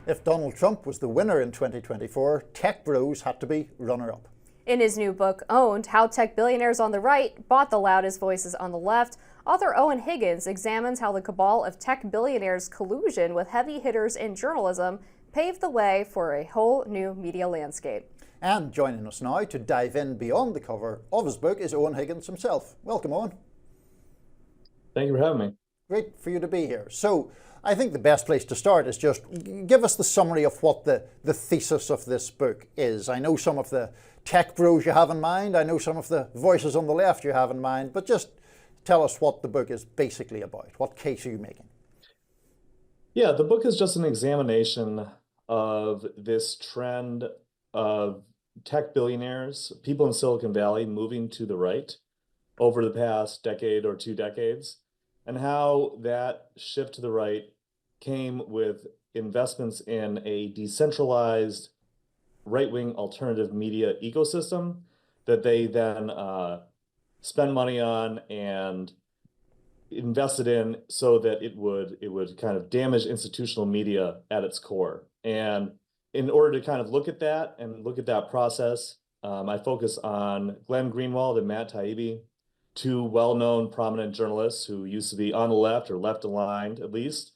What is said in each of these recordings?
If Donald Trump was the winner in 2024, tech bros had to be runner-up. In his new book, Owned, How Tech Billionaires on the Right Bought the Loudest Voices on the Left, author Eoin Higgins examines how the cabal of tech billionaires' collusion with heavy hitters in journalism paved the way for a whole new media landscape. And joining us now to dive in beyond the cover of his book is Eoin Higgins himself. Welcome, Eoin. Thank you for having me. Great for you to be here. So I think the best place to start is just give us the summary of what the thesis of this book is. I know some of the tech bros you have in mind. I know some of the voices on the left you have in mind, but just tell us what the book is basically about. What case are you making? Yeah, the book is just an examination of this trend of tech billionaires, people in Silicon Valley moving to the right over the past decade or 2 decades, and how that shift to the right came with investments in a decentralized right-wing alternative media ecosystem that they then spend money on and invested in so that it would kind of damage institutional media at its core. And in order to kind of look at that and look at that process, I focus on Glenn Greenwald and Matt Taibbi, 2 well-known prominent journalists who used to be on the left or left aligned at least,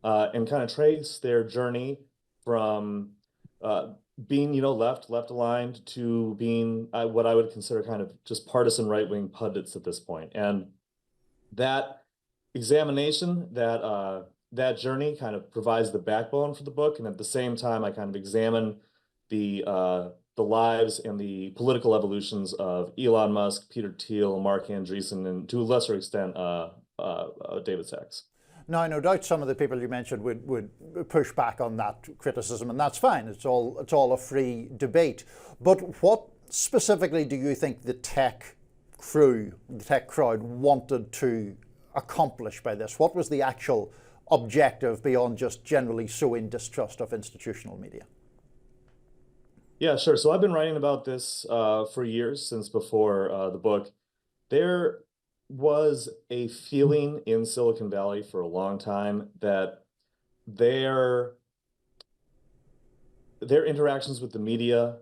and kind of trace their journey from being, left aligned to being what I would consider kind of just partisan right-wing pundits at this point. And that examination, that journey kind of provides the backbone for the book. And at the same time, I kind of examine the lives and the political evolutions of Elon Musk, Peter Thiel, Mark Andreessen, and to a lesser extent, David Sachs. Now, no doubt some of the people you mentioned would push back on that criticism, and that's fine. It's all a free debate. But what specifically do you think the tech crew, the tech crowd wanted to accomplish by this? What was the actual objective beyond just generally sowing distrust of institutional media? Yeah, sure. So I've been writing about this for years, since before the book. There was a feeling in Silicon Valley for a long time that their interactions with the media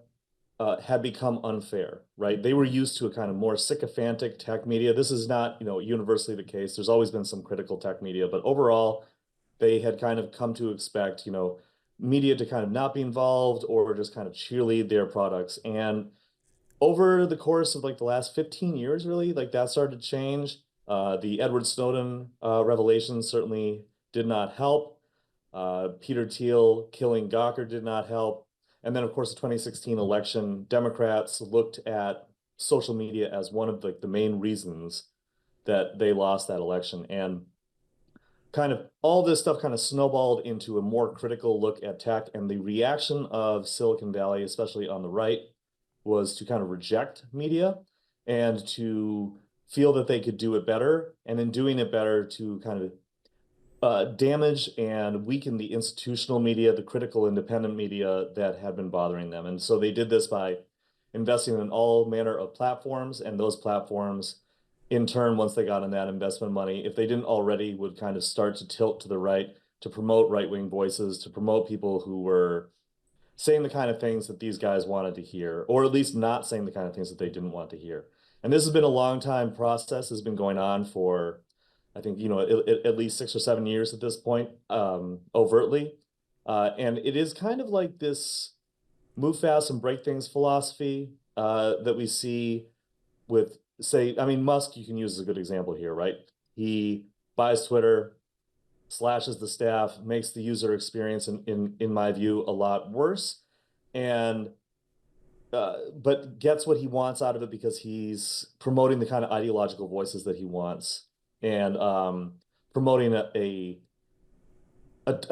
had become unfair, right? They were used to a kind of more sycophantic tech media. This is not, universally the case. There's always been some critical tech media, but overall, they had kind of come to expect, media to kind of not be involved or just kind of cheerlead their products. And over the course of like the last 15 years, really, like that started to change. The Edward Snowden revelations certainly did not help. Peter Thiel killing Gawker did not help. And then, of course, the 2016 election, Democrats looked at social media as one of the main reasons that they lost that election. And kind of all this stuff kind of snowballed into a more critical look at tech. And the reaction of Silicon Valley, especially on the right, was to kind of reject media and to feel that they could do it better. And in doing it better, to kind of damage and weaken the institutional media, the critical independent media that had been bothering them. And so they did this by investing in all manner of platforms, and those platforms, in turn, once they got in that investment money, if they didn't already, would kind of start to tilt to the right, to promote right-wing voices, to promote people who were saying the kind of things that these guys wanted to hear, or at least not saying the kind of things that they didn't want to hear. And this has been a long time process. Has been going on for, I think, at least 6 or 7 years at this point, overtly. And it is kind of like this move fast and break things philosophy that we see with, Musk, you can use as a good example here, right? He buys Twitter, slashes the staff, makes the user experience, in my view, a lot worse, and but gets what he wants out of it because he's promoting the kind of ideological voices that he wants, and promoting a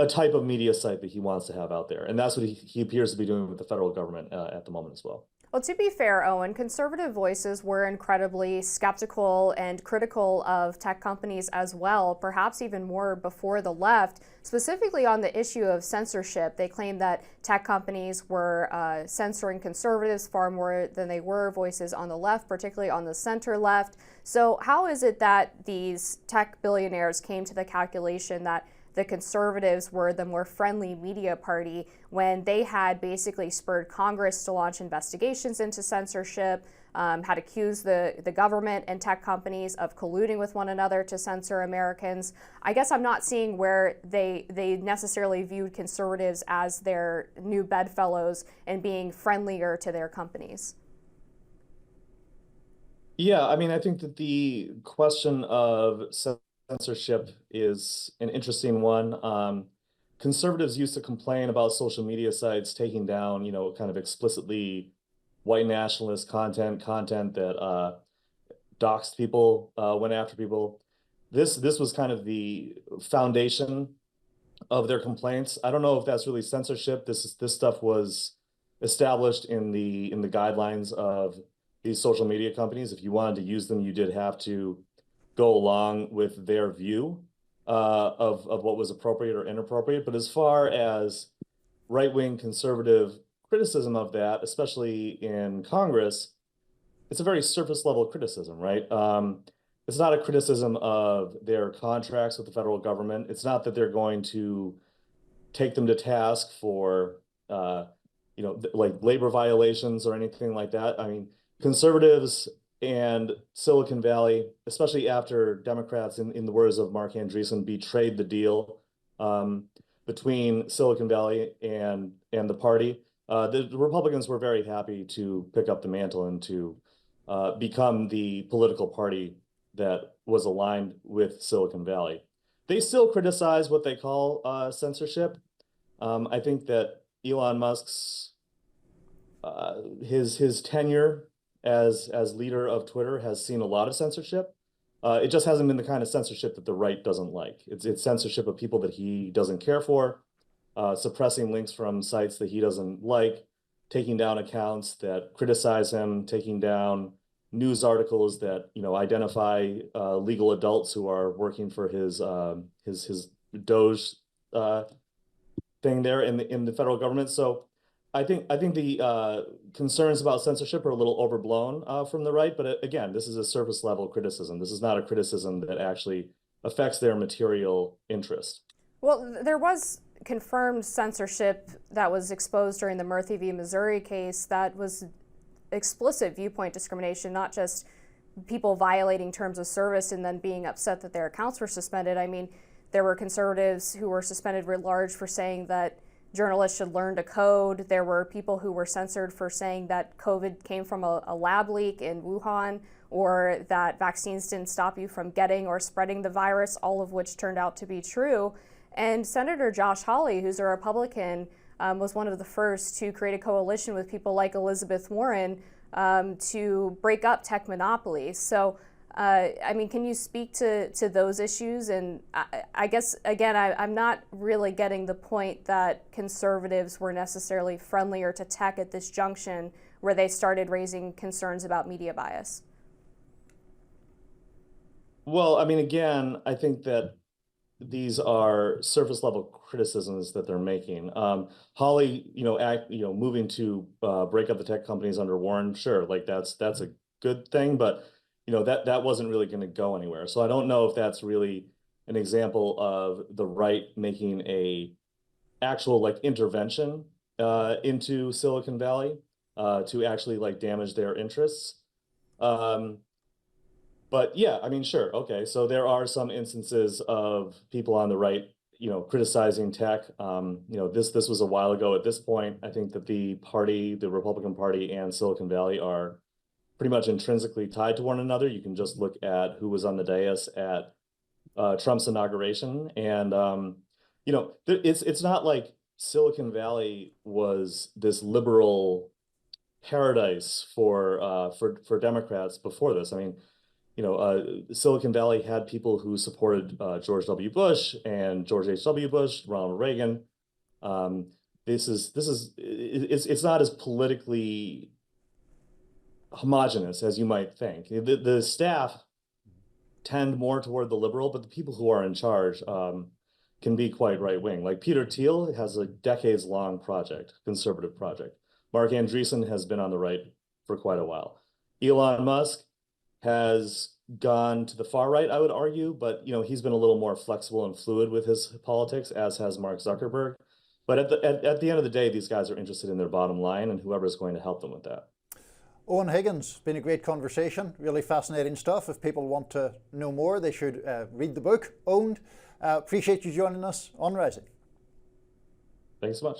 type of media site that he wants to have out there. And that's what he appears to be doing with the federal government at the moment as well. Well, to be fair, Eoin, conservative voices were incredibly skeptical and critical of tech companies as well, perhaps even more before the left, specifically on the issue of censorship. They claimed that tech companies were censoring conservatives far more than they were voices on the left, particularly on the center left. So how is it that these tech billionaires came to the calculation that the conservatives were the more friendly media party when they had basically spurred Congress to launch investigations into censorship, had accused the government and tech companies of colluding with one another to censor Americans. I guess I'm not seeing where they necessarily viewed conservatives as their new bedfellows and being friendlier to their companies. Yeah, I mean, I think that the question of censorship is an interesting one. Conservatives used to complain about social media sites taking down, kind of explicitly white nationalist content that doxed people, went after people. This was kind of the foundation of their complaints. I don't know if that's really censorship. This stuff was established in the guidelines of these social media companies. If you wanted to use them, you did have to go along with their view of what was appropriate or inappropriate. But as far as right-wing conservative criticism of that, especially in Congress, it's a very surface level criticism, right? It's not a criticism of their contracts with the federal government. It's not that they're going to take them to task for, like labor violations or anything like that. I mean, conservatives and Silicon Valley, especially after Democrats, in the words of Mark Andreessen, betrayed the deal between Silicon Valley and the party. The Republicans were very happy to pick up the mantle and to become the political party that was aligned with Silicon Valley. They still criticize what they call censorship. I think that Elon Musk's his tenure as leader of Twitter has seen a lot of censorship. It just hasn't been the kind of censorship that the right doesn't like. It's censorship of people that he doesn't care for, suppressing links from sites that he doesn't like, taking down accounts that criticize him, taking down news articles that identify legal adults who are working for his Doge thing there in the federal government. So I think the concerns about censorship are a little overblown from the right, but again, this is a surface level criticism. This is not a criticism that actually affects their material interest. Well, there was confirmed censorship that was exposed during the Murphy v. Missouri case that was explicit viewpoint discrimination, not just people violating terms of service and then being upset that their accounts were suspended. I mean, there were conservatives who were suspended writ large for saying that journalists should learn to code. There were people who were censored for saying that COVID came from a lab leak in Wuhan, or that vaccines didn't stop you from getting or spreading the virus, all of which turned out to be true. And Senator Josh Hawley, who's a Republican, was one of the first to create a coalition with people like Elizabeth Warren to break up tech monopolies. So, I mean, can you speak to those issues? And I guess, again, I'm not really getting the point that conservatives were necessarily friendlier to tech at this junction where they started raising concerns about media bias. Well, I mean, again, I think that these are surface level criticisms that they're making. Hawley, moving to break up the tech companies under Warren, sure, like that's a good thing, but that wasn't really going to go anywhere. So I don't know if that's really an example of the right making a actual intervention into Silicon Valley to actually damage their interests. But yeah, I mean, sure. Okay. So there are some instances of people on the right, criticizing tech. This was a while ago at this point. I think that the Republican Party and Silicon Valley are pretty much intrinsically tied to one another. You can just look at who was on the dais at Trump's inauguration. And, it's not like Silicon Valley was this liberal paradise for Democrats before this. I mean, Silicon Valley had people who supported George W. Bush and George H.W. Bush, Ronald Reagan. It's not as politically homogenous as you might think. The staff tend more toward the liberal, but the people who are in charge can be quite right wing. Like Peter Thiel has a decades-long conservative project. Mark Andreessen has been on the right for quite a while. Elon Musk has gone to the far right, I would argue, but he's been a little more flexible and fluid with his politics, as has Mark Zuckerberg. But at the end of the day, these guys are interested in their bottom line and whoever's going to help them with that. Eoin Higgins, been a great conversation, really fascinating stuff. If people want to know more, they should read the book, Owned. Appreciate you joining us on Rising. Thanks so much.